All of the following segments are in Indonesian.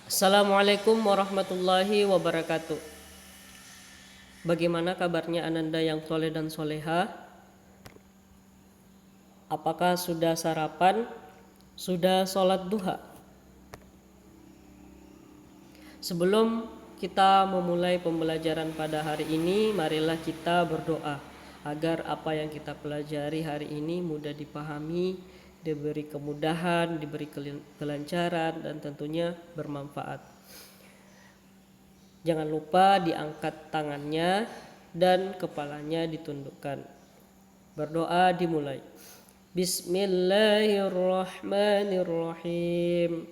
Assalamualaikum warahmatullahi wabarakatuh. Bagaimana kabarnya Ananda yang soleh dan soleha? Apakah sudah sarapan? Sudah sholat duha? Sebelum kita memulai pembelajaran pada hari ini, marilah kita berdoa agar apa yang kita pelajari hari ini mudah dipahami, diberi kemudahan, diberi kelancaran, dan tentunya bermanfaat. Jangan lupa diangkat tangannya dan kepalanya ditundukkan. Berdoa dimulai. Bismillahirrahmanirrahim.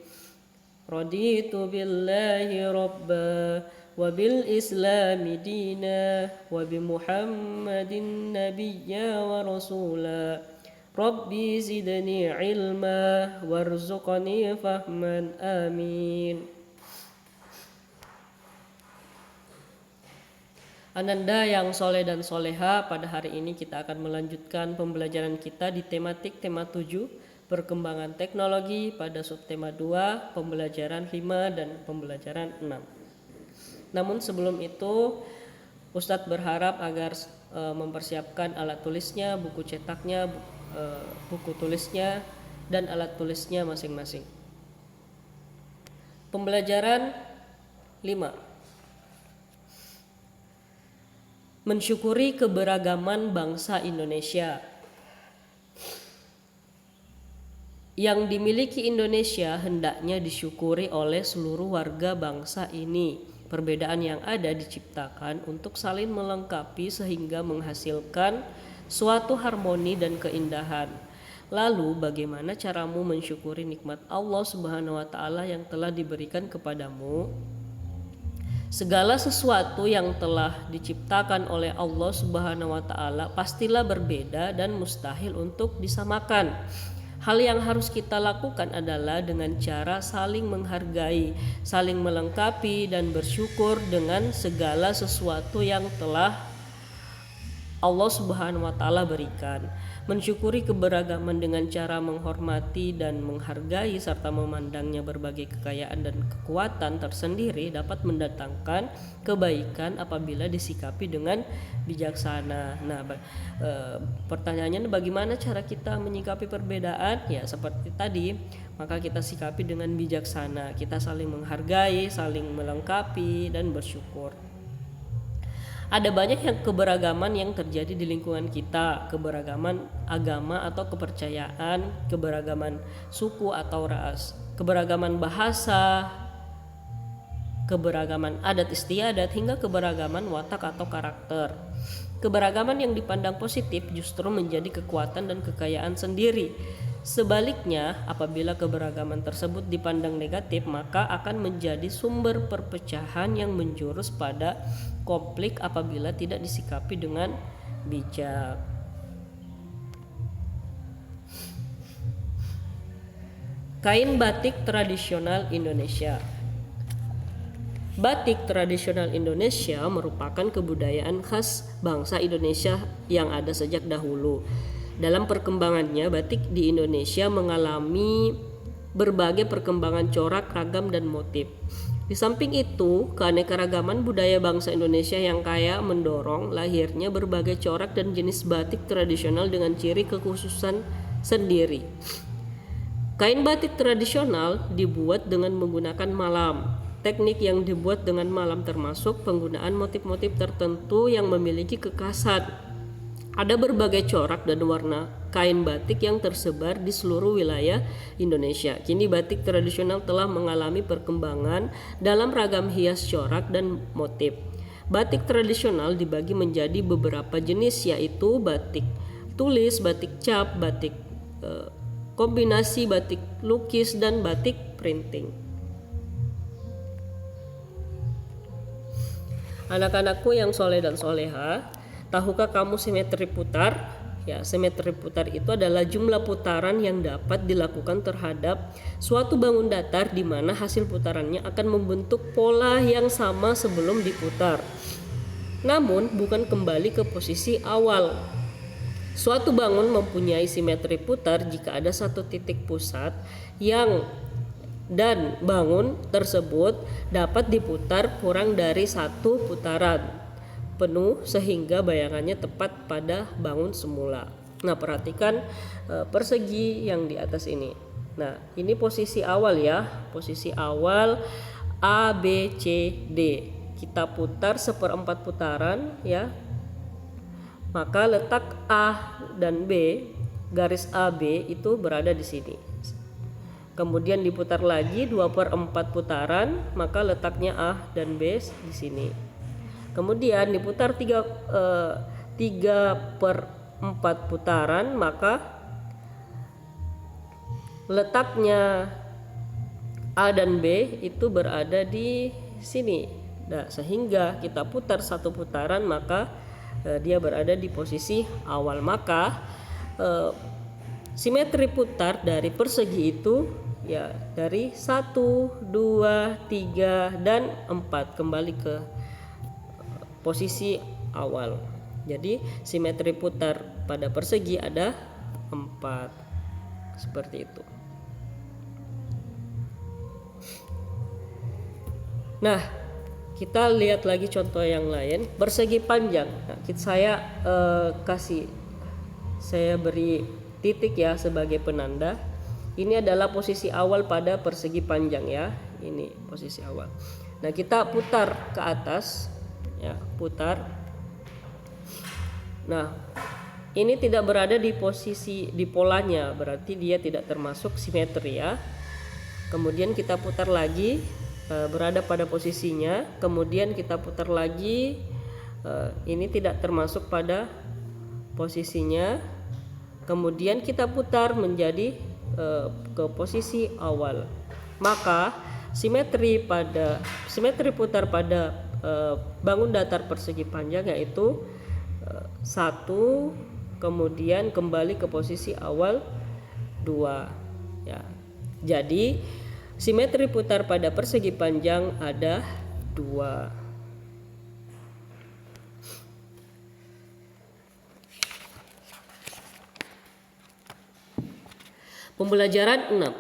Raditu billahi rabba wa bil islami dina wa bi muhammadin nabiyya wa rasula. Rabbi zidni ilma warzuqni fahman amin. Ananda yang soleh dan soleha, pada hari ini kita akan melanjutkan pembelajaran kita di tematik tema 7, perkembangan teknologi, pada subtema 2, pembelajaran 5 dan pembelajaran 6. Namun sebelum itu, Ustadz berharap agar mempersiapkan alat tulisnya, buku cetaknya, buku tulisnya, dan alat tulisnya masing-masing. Pembelajaran 5. Mensyukuri keberagaman bangsa Indonesia. Yang dimiliki Indonesia hendaknya disyukuri oleh seluruh warga bangsa ini. Perbedaan yang ada diciptakan untuk saling melengkapi sehingga menghasilkan suatu harmoni dan keindahan. Lalu bagaimana caramu mensyukuri nikmat Allah Subhanahu wa taala yang telah diberikan kepadamu? Segala sesuatu yang telah diciptakan oleh Allah Subhanahu wa taala pastilah berbeda dan mustahil untuk disamakan. Hal yang harus kita lakukan adalah dengan cara saling menghargai, saling melengkapi dan bersyukur dengan segala sesuatu yang telah Allah Subhanahu wa taala berikan. Mensyukuri keberagaman dengan cara menghormati dan menghargai serta memandangnya berbagai kekayaan dan kekuatan tersendiri dapat mendatangkan kebaikan apabila disikapi dengan bijaksana. Nah, pertanyaannya bagaimana cara kita menyikapi perbedaan? Ya, seperti tadi, maka kita sikapi dengan bijaksana. Kita saling menghargai, saling melengkapi dan bersyukur. Ada banyak keberagaman yang terjadi di lingkungan kita, keberagaman agama atau kepercayaan, keberagaman suku atau ras, keberagaman bahasa, keberagaman adat istiadat, hingga keberagaman watak atau karakter. Keberagaman yang dipandang positif justru menjadi kekuatan dan kekayaan sendiri. Sebaliknya, apabila keberagaman tersebut dipandang negatif, maka akan menjadi sumber perpecahan yang menjurus pada konflik apabila tidak disikapi dengan bijak. Kain batik tradisional Indonesia. Batik tradisional Indonesia merupakan kebudayaan khas bangsa Indonesia yang ada sejak dahulu. Dalam perkembangannya, batik di Indonesia mengalami berbagai perkembangan corak, ragam, dan motif. Di samping itu, keanekaragaman budaya bangsa Indonesia yang kaya mendorong lahirnya berbagai corak dan jenis batik tradisional dengan ciri kekhususan sendiri. Kain batik tradisional dibuat dengan menggunakan malam. Teknik yang dibuat dengan malam termasuk penggunaan motif-motif tertentu yang memiliki kekhasan. Ada berbagai corak dan warna kain batik yang tersebar di seluruh wilayah Indonesia. Kini batik tradisional telah mengalami perkembangan dalam ragam hias corak dan motif. Batik tradisional dibagi menjadi beberapa jenis, yaitu batik tulis, batik cap, batik kombinasi, batik lukis, dan batik printing. Anak-anakku yang soleh dan soleha, tahukah kamu simetri putar? Ya, simetri putar itu adalah jumlah putaran yang dapat dilakukan terhadap suatu bangun datar di mana hasil putarannya akan membentuk pola yang sama sebelum diputar. Namun bukan kembali ke posisi awal. Suatu bangun mempunyai simetri putar jika ada satu titik pusat yang dan bangun tersebut dapat diputar kurang dari 1 putaran penuh sehingga bayangannya tepat pada bangun semula. Nah, perhatikan persegi yang di atas ini. Nah, ini posisi awal ya, posisi awal A, B, C, D. Kita putar 1/4 putaran ya. Maka letak A dan B, garis AB itu berada di sini. Kemudian diputar lagi 2/4 putaran, maka letaknya A dan B di sini. Kemudian diputar 3/4 putaran, maka letaknya A dan B itu berada di sini. Nah, sehingga kita putar 1 putaran, maka dia berada di posisi awal. Maka simetri putar dari persegi itu ya dari 1, 2, 3, dan 4 kembali ke posisi awal. Jadi simetri putar pada persegi ada 4. Seperti itu. Nah, kita lihat lagi contoh yang lain, persegi panjang. Nah, saya beri titik ya sebagai penanda. Ini adalah posisi awal pada persegi panjang ya. Ini posisi awal. Nah, kita putar ke atas ya, putar. Nah, ini tidak berada di posisi di polanya, berarti dia tidak termasuk simetri ya. Kemudian kita putar lagi, berada pada posisinya. Kemudian kita putar lagi, ini tidak termasuk pada posisinya. Kemudian kita putar menjadi ke posisi awal. Maka simetri putar pada bangun datar persegi panjang yaitu 1, kemudian kembali ke posisi awal 2 ya. Jadi simetri putar pada persegi panjang ada 2. Pembelajaran 6.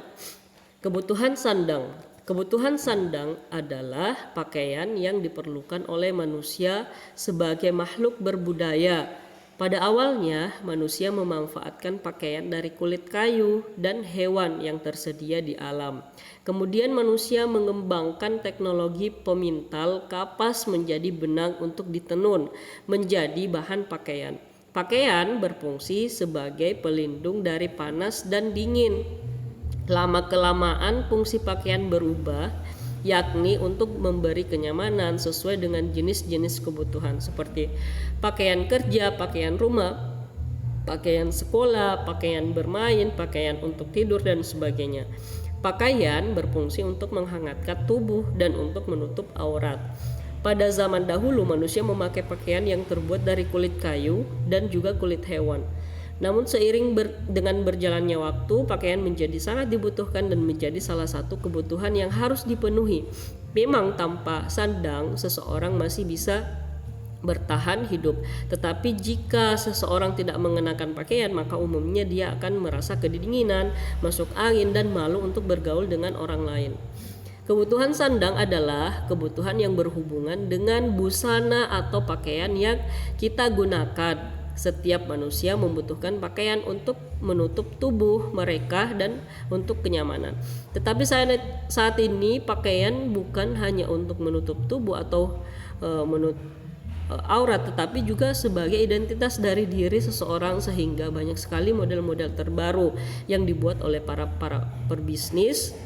Kebutuhan sandang. Kebutuhan sandang adalah pakaian yang diperlukan oleh manusia sebagai makhluk berbudaya. Pada awalnya, manusia memanfaatkan pakaian dari kulit kayu dan hewan yang tersedia di alam. Kemudian manusia mengembangkan teknologi pemintal kapas menjadi benang untuk ditenun menjadi bahan pakaian. Pakaian berfungsi sebagai pelindung dari panas dan dingin. Lama-kelamaan fungsi pakaian berubah, yakni untuk memberi kenyamanan sesuai dengan jenis-jenis kebutuhan seperti pakaian kerja, pakaian rumah, pakaian sekolah, pakaian bermain, pakaian untuk tidur, dan sebagainya. Pakaian berfungsi untuk menghangatkan tubuh dan untuk menutup aurat. Pada zaman dahulu manusia memakai pakaian yang terbuat dari kulit kayu dan juga kulit hewan. Namun seiring dengan berjalannya waktu, pakaian menjadi sangat dibutuhkan dan menjadi salah satu kebutuhan yang harus dipenuhi. Memang tanpa sandang seseorang masih bisa bertahan hidup, tetapi jika seseorang tidak mengenakan pakaian, maka umumnya dia akan merasa kedinginan, masuk angin, dan malu untuk bergaul dengan orang lain. Kebutuhan sandang adalah kebutuhan yang berhubungan dengan busana atau pakaian yang kita gunakan. Setiap manusia membutuhkan pakaian untuk menutup tubuh mereka dan untuk kenyamanan. Tetapi saat ini pakaian bukan hanya untuk menutup tubuh atau menutup aurat, tetapi juga sebagai identitas dari diri seseorang, sehingga banyak sekali model-model terbaru yang dibuat oleh para pebisnis.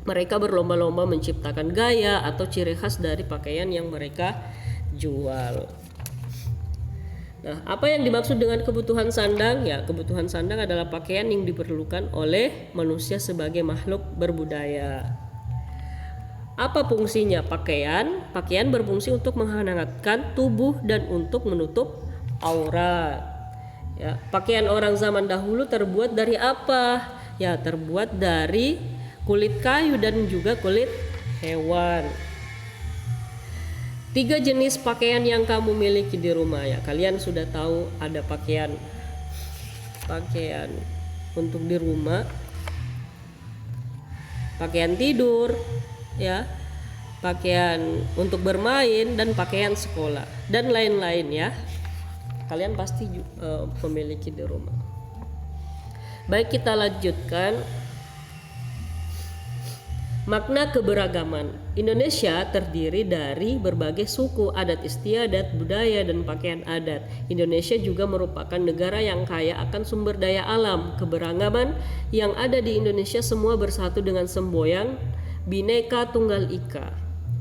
Mereka berlomba-lomba menciptakan gaya atau ciri khas dari pakaian yang mereka jual. Nah, apa yang dimaksud dengan kebutuhan sandang? Ya, kebutuhan sandang adalah pakaian yang diperlukan oleh manusia sebagai makhluk berbudaya. Apa fungsinya pakaian? Pakaian berfungsi untuk menghangatkan tubuh dan untuk menutup aurat. Ya, pakaian orang zaman dahulu terbuat dari apa? Ya, terbuat dari kulit kayu dan juga kulit hewan. 3 jenis pakaian yang kamu miliki di rumah ya. Kalian sudah tahu ada pakaian untuk di rumah. pakaian tidur, ya, pakaian untuk bermain dan pakaian sekolah dan lain-lain ya. Kalian pasti memiliki di rumah. Baik, kita lanjutkan. Makna keberagaman. Indonesia terdiri dari berbagai suku, adat istiadat, budaya, dan pakaian adat. Indonesia juga merupakan negara yang kaya akan sumber daya alam. Keberagaman yang ada di Indonesia semua bersatu dengan semboyan Bhinneka Tunggal Ika.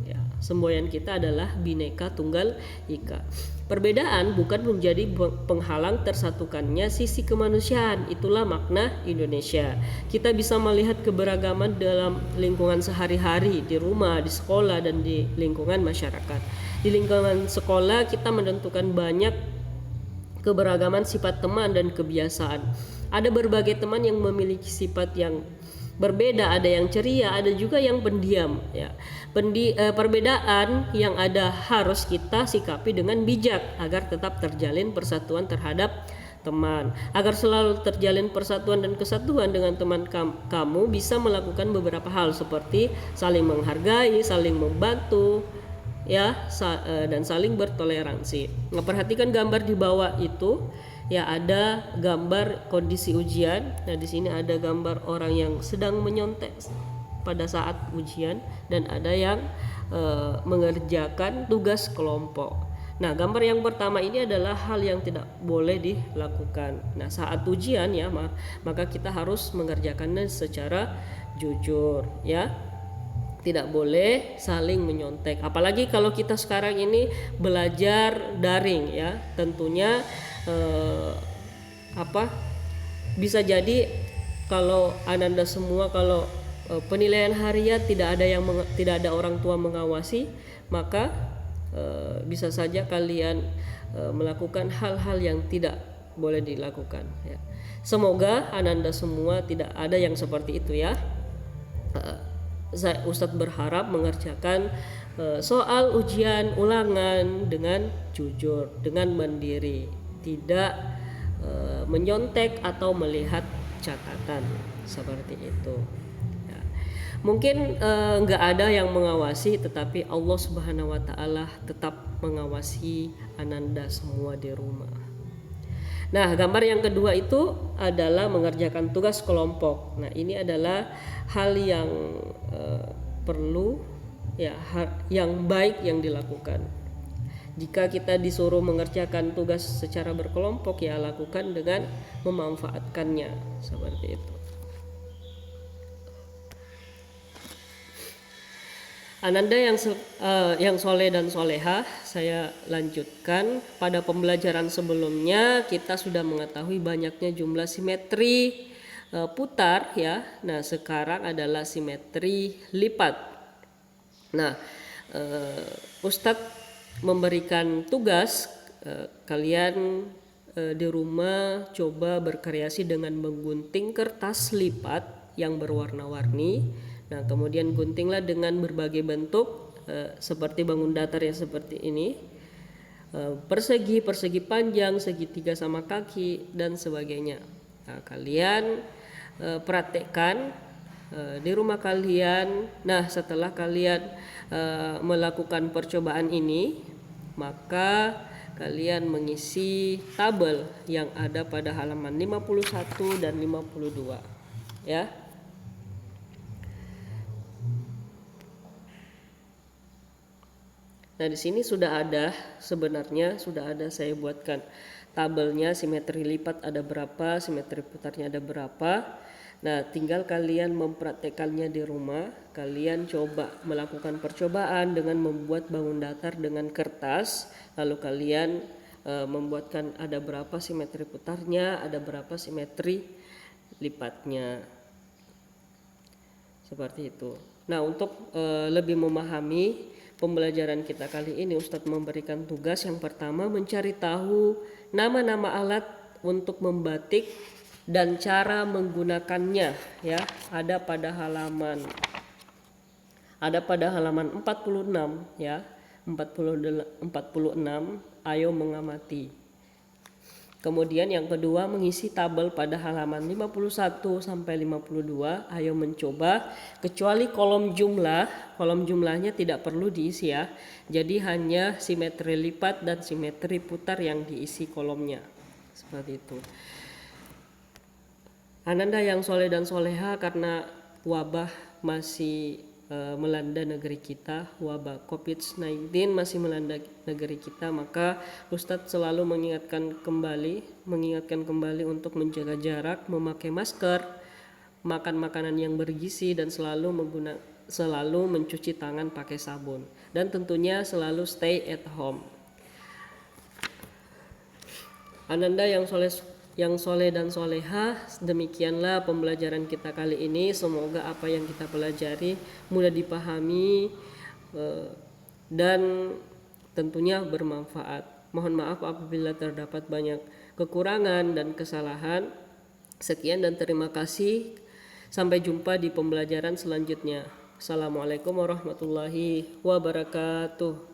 Ya, semboyan kita adalah Bhinneka Tunggal Ika. Perbedaan bukan menjadi penghalang tersatukannya sisi kemanusiaan. Itulah makna Indonesia. Kita bisa melihat keberagaman dalam lingkungan sehari-hari, di rumah, di sekolah, dan di lingkungan masyarakat. Di lingkungan sekolah kita menentukan banyak keberagaman sifat teman dan kebiasaan. Ada berbagai teman yang memiliki sifat yang berbeda, ada yang ceria, ada juga yang pendiam ya. Perbedaan yang ada harus kita sikapi dengan bijak agar tetap terjalin persatuan terhadap teman. Agar selalu terjalin persatuan dan kesatuan dengan teman kamu bisa melakukan beberapa hal seperti saling menghargai, saling membantu ya, dan saling bertoleransi. Nah, perhatikan gambar di bawah itu. Ya, ada gambar kondisi ujian. Nah, di sini ada gambar orang yang sedang menyontek pada saat ujian dan ada yang mengerjakan tugas kelompok. Nah, gambar yang pertama ini adalah hal yang tidak boleh dilakukan. Nah, saat ujian ya, maka kita harus mengerjakannya secara jujur ya. Tidak boleh saling menyontek. Apalagi kalau kita sekarang ini belajar daring ya, tentunya bisa jadi kalau Ananda semua kalau penilaian harian tidak ada orang tua mengawasi, maka bisa saja kalian melakukan hal-hal yang tidak boleh dilakukan ya. Semoga Ananda semua tidak ada yang seperti itu ya. Ustadz berharap mengerjakan soal ujian ulangan dengan jujur, dengan mandiri, tidak menyontek atau melihat catatan seperti itu ya. Mungkin nggak ada yang mengawasi, tetapi Allah Subhanahu wa Ta'ala tetap mengawasi Ananda semua di rumah. Nah, gambar yang kedua itu adalah mengerjakan tugas kelompok. Nah, ini adalah hal yang perlu ya, yang baik yang dilakukan. Jika kita disuruh mengerjakan tugas secara berkelompok, ya lakukan dengan memanfaatkannya seperti itu. Ananda yang soleh dan soleha, saya lanjutkan. Pada pembelajaran sebelumnya kita sudah mengetahui banyaknya jumlah simetri putar ya. Nah, sekarang adalah simetri lipat. Nah, Ustadz memberikan tugas kalian di rumah coba berkreasi dengan menggunting kertas lipat yang berwarna-warni. Nah, kemudian guntinglah dengan berbagai bentuk seperti bangun datar yang seperti ini, persegi, persegi panjang, segitiga sama kaki dan sebagainya. Nah, kalian praktekkan di rumah kalian. Nah, setelah kalian melakukan percobaan ini, maka kalian mengisi tabel yang ada pada halaman 51 dan 52 ya. Nah, di sini sebenarnya sudah ada saya buatkan tabelnya, simetri lipat ada berapa, simetri putarnya ada berapa. Nah, tinggal kalian mempraktekannya di rumah. Kalian coba melakukan percobaan dengan membuat bangun datar dengan kertas. Lalu kalian membuatkan ada berapa simetri putarnya, ada berapa simetri lipatnya. Seperti itu. Nah, untuk lebih memahami pembelajaran kita kali ini, Ustadz memberikan tugas yang pertama mencari tahu nama-nama alat untuk membatik dan cara menggunakannya ya. Ada pada halaman 46 ya. 46 ayo mengamati. Kemudian yang kedua, mengisi tabel pada halaman 51 sampai 52. Ayo mencoba, kecuali kolom jumlah. Kolom jumlahnya tidak perlu diisi ya. Jadi hanya simetri lipat dan simetri putar yang diisi kolomnya. Seperti itu. Ananda yang soleh dan soleha, karena wabah masih melanda negeri kita, wabah COVID-19 masih melanda negeri kita, maka Ustadz selalu mengingatkan kembali untuk menjaga jarak, memakai masker, makan makanan yang bergizi, dan selalu mencuci tangan pakai sabun, dan tentunya selalu stay at home. Ananda yang soleh dan soleha, demikianlah pembelajaran kita kali ini. Semoga apa yang kita pelajari mudah dipahami dan tentunya bermanfaat. Mohon maaf apabila terdapat banyak kekurangan dan kesalahan. Sekian dan terima kasih. Sampai jumpa di pembelajaran selanjutnya. Assalamualaikum warahmatullahi wabarakatuh.